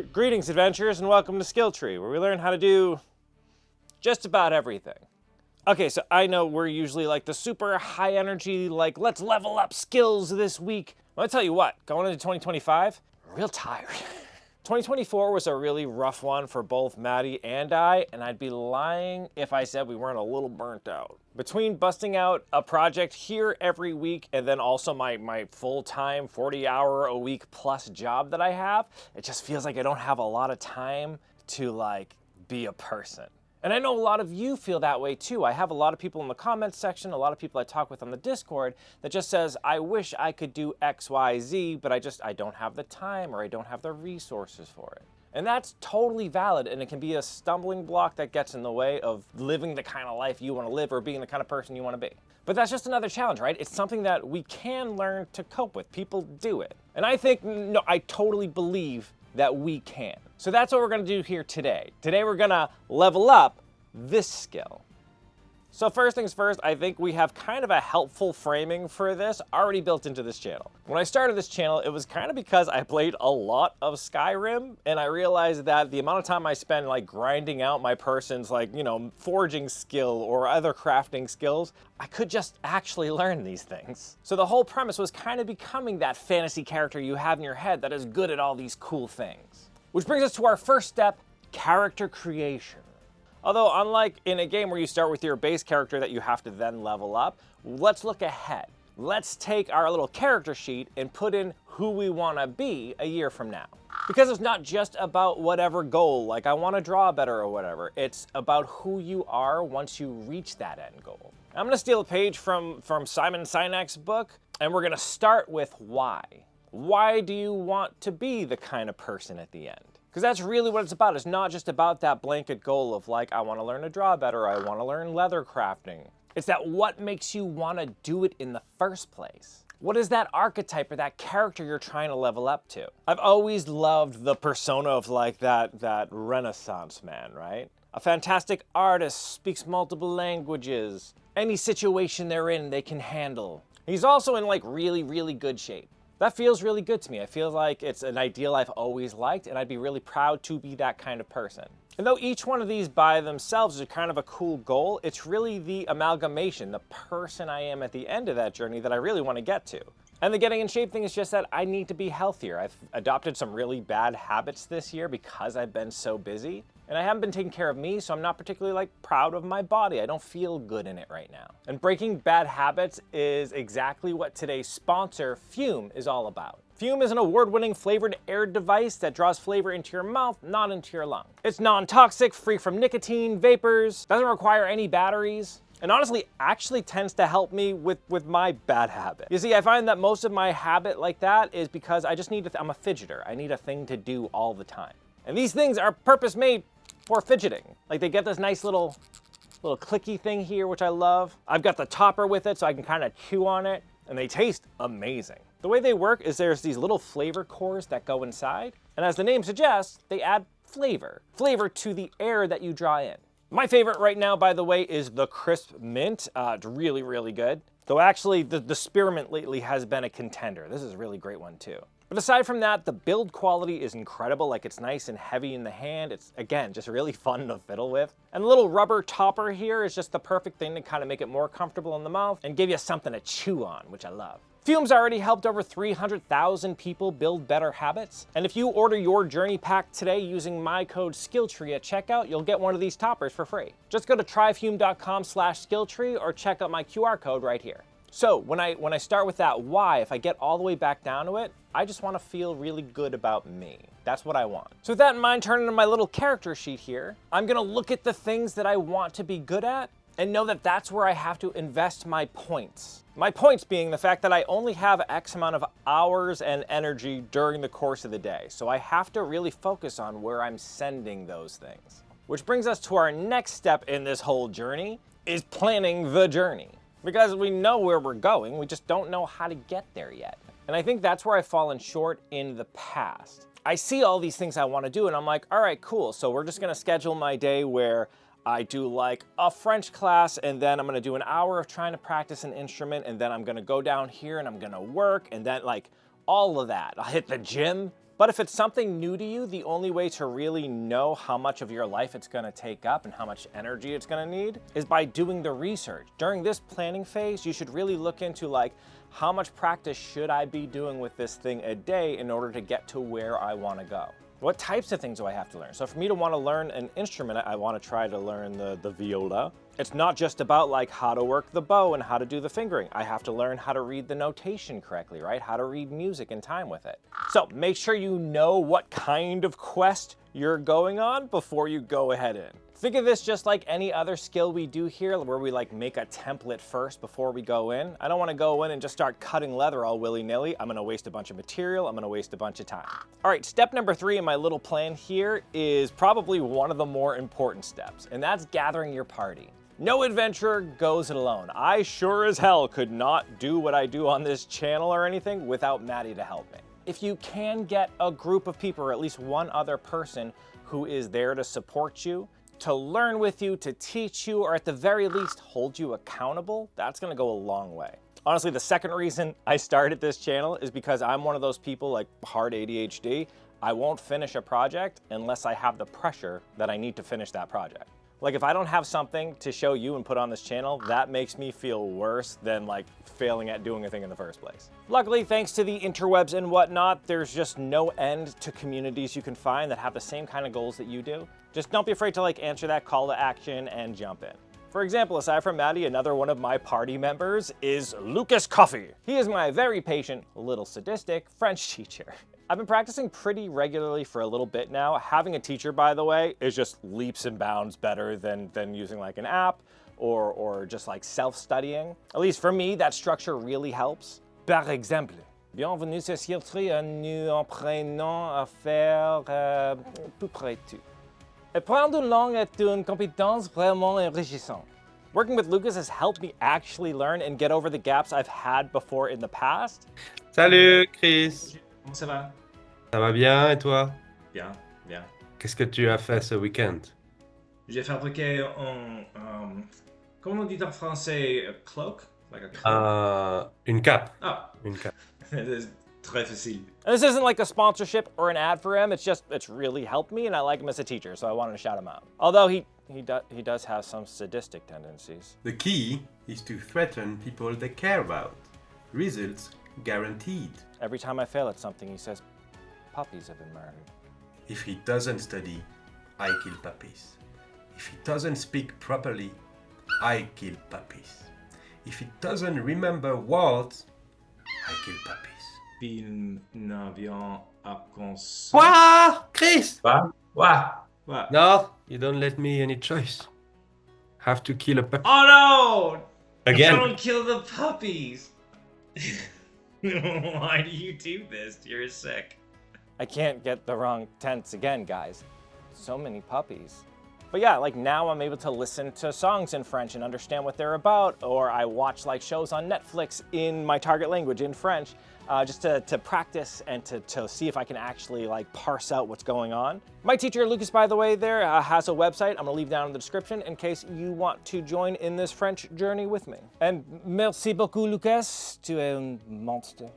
Greetings, adventurers, and welcome to Skill Tree, where we learn how to do just about everything. Okay, so I know we're usually like the super high energy, like let's level up skills this week. Well, I'll tell you what, going into 2025, I'm real tired. 2024 was a really rough one for both Maddie and I, and I'd be lying if I said we weren't a little burnt out. Between busting out a project here every week and then also my full-time 40-hour-a-week plus job that I have, it just feels like I don't have a lot of time to like be a person. And I know a lot of you feel that way too. I have a lot of people in the comments section, a lot of people I talk with on the Discord that just says, I wish I could do X, Y, Z, but I don't have the time or I don't have the resources for it. And that's totally valid, and it can be a stumbling block that gets in the way of living the kind of life you want to live or being the kind of person you want to be. But that's just another challenge, right? It's something that we can learn to cope with. People do it. And I think, no, I totally believe that we can. So that's what we're gonna do here today. Today we're gonna level up this skill. So first things first, I think we have kind of a helpful framing for this already built into this channel. When I started this channel, it was kind of because I played a lot of Skyrim, and I realized that the amount of time I spend like grinding out my person's forging skill or other crafting skills, I could just actually learn these things. So the whole premise was kind of becoming that fantasy character you have in your head that is good at all these cool things. Which brings us to our first step, character creation. Although unlike in a game where you start with your base character that you have to then level up, let's look ahead. Let's take our little character sheet and put in who we want to be a year from now. Because it's not just about whatever goal, like I want to draw better or whatever. It's about who you are once you reach that end goal. I'm going to steal a page from Simon Sinek's book, and we're going to start with why. Why do you want to be the kind of person at the end? Because that's really what it's about. It's not just about that blanket goal of like, I want to learn to draw better, I want to learn leather crafting. It's that what makes you want to do it in the first place. What is that archetype or that character you're trying to level up to? I've always loved the persona of like that Renaissance man, right? A fantastic artist, speaks multiple languages. Any situation they're in, they can handle. He's also in like really, really good shape. That feels really good to me. I feel like it's an ideal I've always liked, and I'd be really proud to be that kind of person. And though each one of these by themselves is kind of a cool goal, it's really the amalgamation, the person I am at the end of that journey that I really want to get to. And the getting in shape thing is just that I need to be healthier. I've adopted some really bad habits this year because I've been so busy. And I haven't been taking care of me, so I'm not particularly like proud of my body. I don't feel good in it right now. And breaking bad habits is exactly what today's sponsor, Fume, is all about. Fume is an award-winning flavored air device that draws flavor into your mouth, not into your lung. It's non-toxic, free from nicotine, vapors, doesn't require any batteries, and honestly actually tends to help me with my bad habit. You see, I find that most of my habit like that is because I just need I'm a fidgeter. I need a thing to do all the time. And these things are purpose-made for fidgeting. Like they get this nice little clicky thing here, which I love. I've got the topper with it so I can kind of chew on it, and they taste amazing. The way they work is there's these little flavor cores that go inside, and as the name suggests, they add flavor to the air that you draw in. My favorite right now, by the way, is the crisp mint. It's really, really good. Though actually, the spearmint lately has been a contender. This is a really great one too. But aside from that, the build quality is incredible. Like it's nice and heavy in the hand. It's, again, just really fun to fiddle with. And the little rubber topper here is just the perfect thing to kind of make it more comfortable in the mouth and give you something to chew on, which I love. Fume's already helped over 300,000 people build better habits. And if you order your journey pack today using my code SKILLTREE at checkout, you'll get one of these toppers for free. Just go to tryfume.com/skilltree or check out my QR code right here. So when I start with that why, if I get all the way back down to it, I just want to feel really good about me. That's what I want. So with that in mind, turning to my little character sheet here, I'm gonna look at the things that I want to be good at and know that that's where I have to invest my points. My points being the fact that I only have X amount of hours and energy during the course of the day. So I have to really focus on where I'm sending those things. Which brings us to our next step in this whole journey, is planning the journey. Because we know where we're going, we just don't know how to get there yet. And I think that's where I've fallen short in the past. I see all these things I want to do and I'm like, all right, cool. So we're just going to schedule my day where I do like a French class and then I'm going to do an hour of trying to practice an instrument and then I'm going to go down here and I'm going to work and then like all of that. I'll hit the gym. But if it's something new to you, the only way to really know how much of your life it's gonna take up and how much energy it's gonna need is by doing the research. During this planning phase, you should really look into like, how much practice should I be doing with this thing a day in order to get to where I wanna go? What types of things do I have to learn? So for me to want to learn an instrument, I want to try to learn the viola. It's not just about like how to work the bow and how to do the fingering. I have to learn how to read the notation correctly, right? How to read music in time with it. So make sure you know what kind of quest you're going on before you go ahead in. Think of this just like any other skill we do here where we like make a template first before we go in. I don't want to go in and just start cutting leather all willy-nilly. I'm going to waste a bunch of material. I'm going to waste a bunch of time. All right, step number 3 in my little plan here is probably one of the more important steps, and that's gathering your party. No adventurer goes it alone. I sure as hell could not do what I do on this channel or anything without Maddie to help me. If you can get a group of people or at least one other person who is there to support you, to learn with you, to teach you, or at the very least hold you accountable, that's gonna go a long way. Honestly, the second reason I started this channel is because I'm one of those people like hard ADHD. I won't finish a project unless I have the pressure that I need to finish that project. Like if I don't have something to show you and put on this channel, that makes me feel worse than like failing at doing a thing in the first place. Luckily, thanks to the interwebs and whatnot, there's just no end to communities you can find that have the same kind of goals that you do. Just don't be afraid to like answer that call to action and jump in. For example, aside from Maddie, another one of my party members is Lucas Coffey. He is my very patient, little sadistic French teacher. I've been practicing pretty regularly for a little bit now. Having a teacher, by the way, is just leaps and bounds better than using like an app or just like self-studying. At least for me, that structure really helps. Par exemple, bienvenue sur Skilltree, nous apprenons à faire à peu près tout. Apprendre une langue est une compétence vraiment enrichissante. Working with Lucas has helped me actually learn and get over the gaps I've had before in the past. Salut Chris, Comment ça va? ça va bien et toi? Bien, bien. Qu'est-ce que tu as fait ce week-end? J'ai fabriqué comment on dit en français, a cloak? Like a cloak? Une cape. Ah, Une cape. c'est très facile. And this isn't like a sponsorship or an ad for him. It's really helped me, and I like him as a teacher, so I wanted to shout him out. Although he does have some sadistic tendencies. The key is to threaten people they care about. Results guaranteed. Every time I fail at something, he says, puppies have been murdered. If he doesn't study, I kill puppies. If he doesn't speak properly, I kill puppies. If he doesn't remember words, I kill puppies. Film n'avions à consommer. Quoi? Chris? What? No, you don't let me any choice. Have to kill a puppy. Oh no! Again. Don't kill the puppies! Why do you do this? You're sick. I can't get the wrong tense again, guys. So many puppies. But yeah, like now I'm able to listen to songs in French and understand what they're about, or I watch like shows on Netflix in my target language in French, just to practice and to see if I can actually like parse out what's going on. My teacher, Lucas, by the way, there has a website I'm gonna leave down in the description in case you want to join in this French journey with me. And merci beaucoup, Lucas. Tu es un monster.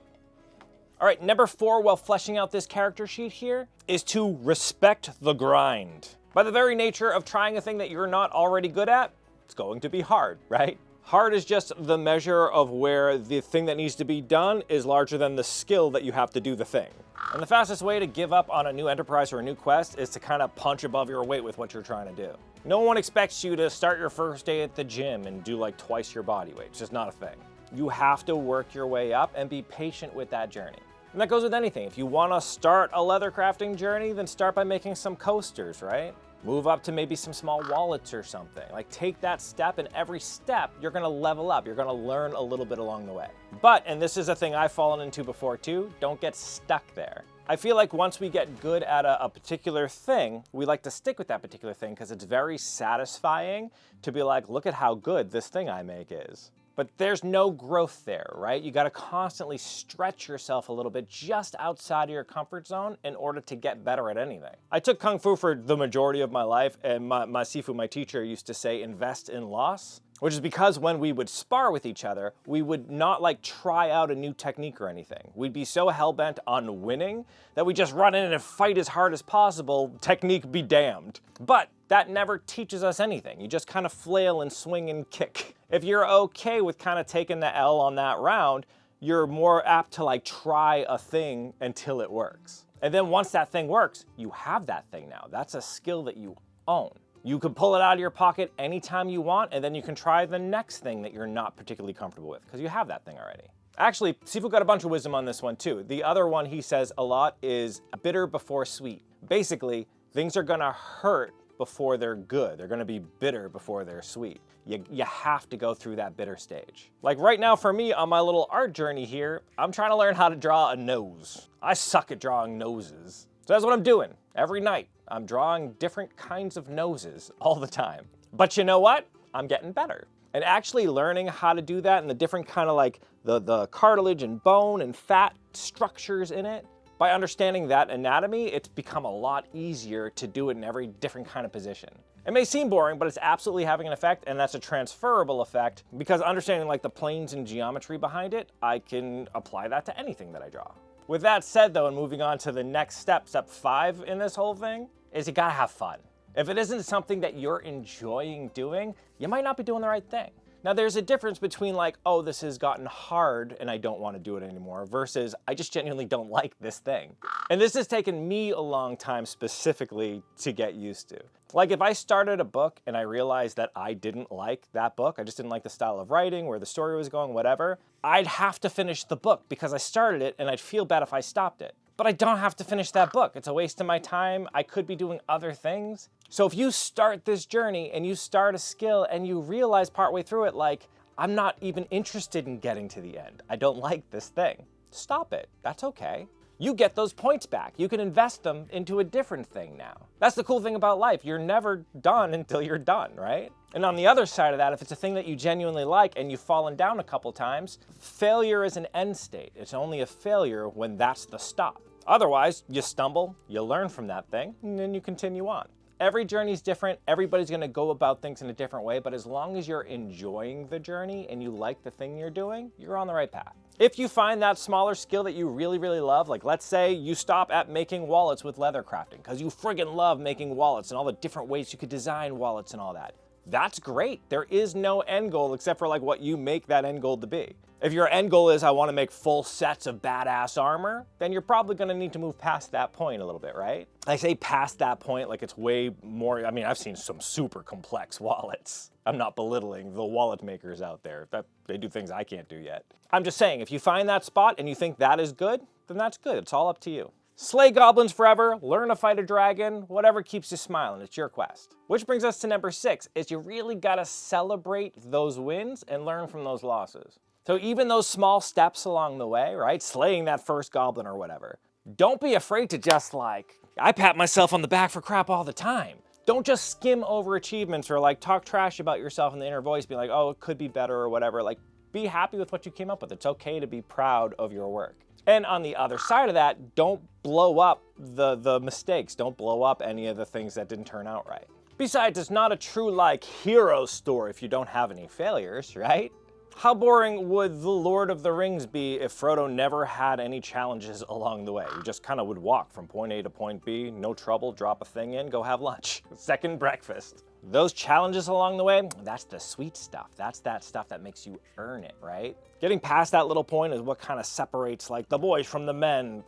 All right, number 4, while fleshing out this character sheet here, is to respect the grind. By the very nature of trying a thing that you're not already good at, it's going to be hard, right? Hard is just the measure of where the thing that needs to be done is larger than the skill that you have to do the thing. And the fastest way to give up on a new enterprise or a new quest is to kind of punch above your weight with what you're trying to do. No one expects you to start your first day at the gym and do like twice your body weight. It's just not a thing. You have to work your way up and be patient with that journey. And that goes with anything. If you want to start a leather crafting journey, then start by making some coasters, right? Move up to maybe some small wallets or something. Like take that step, and every step you're gonna level up. You're gonna learn a little bit along the way. But, and this is a thing I've fallen into before too, don't get stuck there. I feel like once we get good at a particular thing, we like to stick with that particular thing because it's very satisfying to be like, look at how good this thing I make is. But there's no growth there, right? You gotta constantly stretch yourself a little bit just outside of your comfort zone in order to get better at anything. I took Kung Fu for the majority of my life, and my Sifu, my teacher, used to say, invest in loss. which is because when we would spar with each other, we would not like try out a new technique or anything. We'd be so hell-bent on winning that we just run in and fight as hard as possible, technique be damned. But that never teaches us anything. You just kind of flail and swing and kick. If you're okay with kind of taking the L on that round, you're more apt to like try a thing until it works. And then once that thing works, you have that thing now. That's a skill that you own. You can pull it out of your pocket anytime you want, and then you can try the next thing that you're not particularly comfortable with, because you have that thing already. Actually, Sifu got a bunch of wisdom on this one too. The other one he says a lot is bitter before sweet. Basically, things are gonna hurt before they're good. They're gonna be bitter before they're sweet. You have to go through that bitter stage. Like right now for me on my little art journey here, I'm trying to learn how to draw a nose. I suck at drawing noses. So that's what I'm doing every night. I'm drawing different kinds of noses all the time. But you know what? I'm getting better. And actually learning how to do that and the different kind of like the cartilage and bone and fat structures in it, by understanding that anatomy, it's become a lot easier to do it in every different kind of position. It may seem boring, but it's absolutely having an effect, and that's a transferable effect, because understanding like the planes and geometry behind it, I can apply that to anything that I draw. With that said though, and moving on to the next step, step 5 in this whole thing, is you gotta have fun. If it isn't something that you're enjoying doing, you might not be doing the right thing. Now there's a difference between like, oh, this has gotten hard and I don't want to do it anymore, versus I just genuinely don't like this thing. And this has taken me a long time specifically to get used to. Like if I started a book and I realized that I didn't like that book, I just didn't like the style of writing, where the story was going, whatever, I'd have to finish the book because I started it and I'd feel bad if I stopped it. But I don't have to finish that book. It's a waste of my time. I could be doing other things. So if you start this journey and you start a skill and you realize partway through it, like, I'm not even interested in getting to the end. I don't like this thing. Stop it. That's okay. You get those points back. You can invest them into a different thing now. That's the cool thing about life. You're never done until you're done, right? And on the other side of that, if it's a thing that you genuinely like and you've fallen down a couple times, failure is an end state. It's only a failure when that's the stop. Otherwise, you stumble, you learn from that thing, and then you continue on. Every journey's different. Everybody's gonna go about things in a different way, but as long as you're enjoying the journey and you like the thing you're doing, you're on the right path. If you find that smaller skill that you really, really love, like let's say you stop at making wallets with leather crafting because you friggin' love making wallets and all the different ways you could design wallets and all that. That's great. There is no end goal except for like what you make that end goal to be. If your end goal is I want to make full sets of badass armor, then you're probably going to need to move past that point a little bit, right? I say past that point like it's way more, I mean, I've seen some super complex wallets. I'm not belittling the wallet makers out there. They do things I can't do yet. I'm just saying, if you find that spot and you think that is good, then that's good. It's all up to you. Slay goblins forever, learn to fight a dragon, whatever keeps you smiling, it's your quest. Which brings us to number 6, is you really gotta celebrate those wins and learn from those losses. So even those small steps along the way, right, slaying that first goblin or whatever, don't be afraid to just like, I pat myself on the back for crap all the time. Don't just skim over achievements or like talk trash about yourself in the inner voice, be like, oh, it could be better or whatever. Like, be happy with what you came up with. It's okay to be proud of your work. And on the other side of that, don't blow up the mistakes. Don't blow up any of the things that didn't turn out right. Besides, it's not a true like hero story if you don't have any failures, right? How boring would The Lord of the Rings be if Frodo never had any challenges along the way? You just kind of would walk from point A to point B, no trouble, drop a thing in, go have lunch. Second breakfast. Those challenges along the way, that's the sweet stuff. That's that stuff that makes you earn it, right? Getting past that little point is what kind of separates like the boys from the men,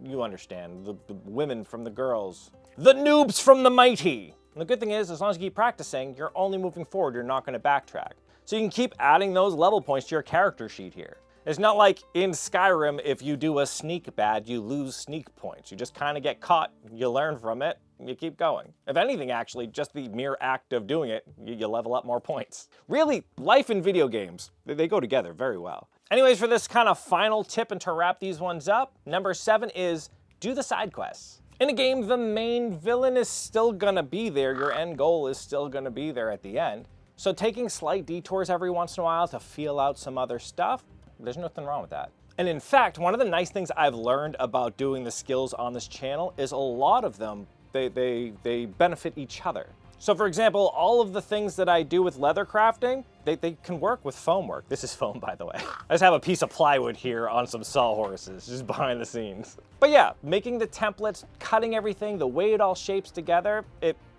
you understand, the women from the girls, the noobs from the mighty. And the good thing is, as long as you keep practicing, you're only moving forward, you're not gonna backtrack. So you can keep adding those level points to your character sheet here. It's not like in Skyrim, if you do a sneak bad, you lose sneak points. You just kind of get caught, you learn from it, and you keep going. If anything, actually, just the mere act of doing it, you level up more points. Really, life and video games, they go together very well. Anyways, for this kind of final tip and to wrap these ones up, number 7 is do the side quests. In a game, the main villain is still gonna be there. Your end goal is still gonna be there at the end. So taking slight detours every once in a while to feel out some other stuff, there's nothing wrong with that. And in fact, one of the nice things I've learned about doing the skills on this channel is a lot of them, they benefit each other. So for example, all of the things that I do with leather crafting, they can work with foam work. This is foam, by the way. I just have a piece of plywood here on some sawhorses, just behind the scenes. But yeah, making the templates, cutting everything, the way it all shapes together,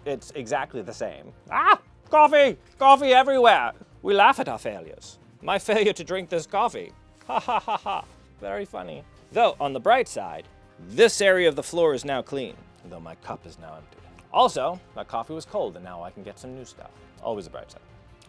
it's exactly the same. Ah, coffee! Coffee everywhere! We laugh at our failures. My failure to drink this coffee. Ha ha ha ha. Very funny. Though, on the bright side, this area of the floor is now clean, though my cup is now empty. Also, my coffee was cold and now I can get some new stuff. Always a bright side.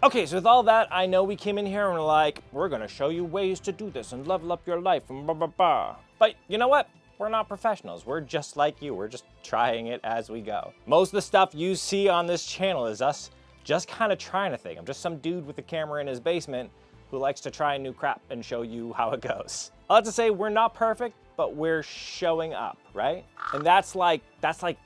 Okay, so with all that, I know we came in here and we're like, we're gonna show you ways to do this and level up your life and blah, blah, blah. But you know what? We're not professionals. We're just like you. We're just trying it as we go. Most of the stuff you see on this channel is us just kind of trying a thing. I'm just some dude with a camera in his basement who likes to try new crap and show you how it goes. I'll have to say we're not perfect, but we're showing up, right? And that's like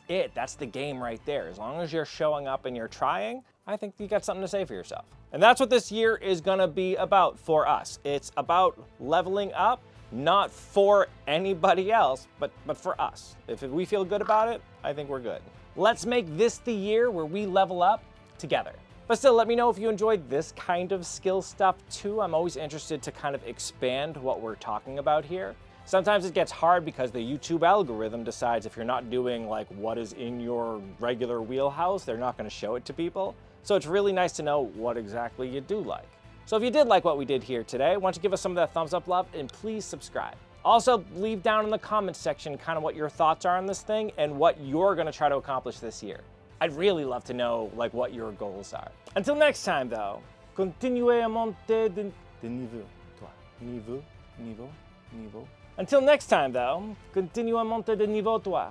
it. That's the game right there. As long as you're showing up and you're trying, I think you got something to say for yourself. And that's what this year is gonna be about for us. It's about leveling up, not for anybody else, but for us. If we feel good about it, I think we're good. Let's make this the year where we level up together. But still, let me know if you enjoyed this kind of skill stuff too. I'm always interested to kind of expand what we're talking about here. Sometimes it gets hard because the YouTube algorithm decides if you're not doing like what is in your regular wheelhouse, they're not gonna show it to people. So it's really nice to know what exactly you do like. So if you did like what we did here today, why don't you give us some of that thumbs up love and please subscribe. Also, leave down in the comments section kind of what your thoughts are on this thing and what you're gonna try to accomplish this year. I'd really love to know like what your goals are. Until next time though, continuez à monter de niveau, toi. Niveau, niveau, niveau. Until next time though, continue à monter de niveau, toi.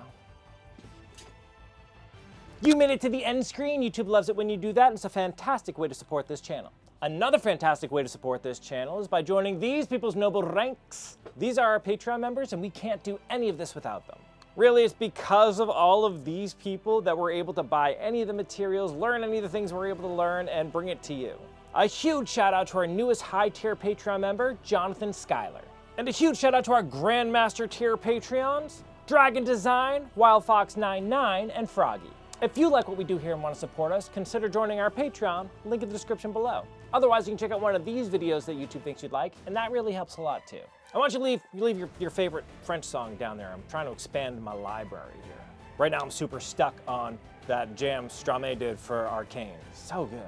You made it to the end screen. YouTube loves it when you do that, and it's a fantastic way to support this channel. Another fantastic way to support this channel is by joining these people's noble ranks. These are our Patreon members, and we can't do any of this without them. Really, it's because of all of these people that we're able to buy any of the materials, learn any of the things we're able to learn, and bring it to you. A huge shout out to our newest high tier Patreon member, Jonathan Schuyler. And a huge shout out to our Grandmaster tier Patreons, Dragon Design, WildFox99, and Froggy. If you like what we do here and want to support us, consider joining our Patreon, link in the description below. Otherwise, you can check out one of these videos that YouTube thinks you'd like, and that really helps a lot too. I want you to leave your favorite French song down there. I'm trying to expand my library here. Right now I'm super stuck on that jam Strame did for Arcane. So good.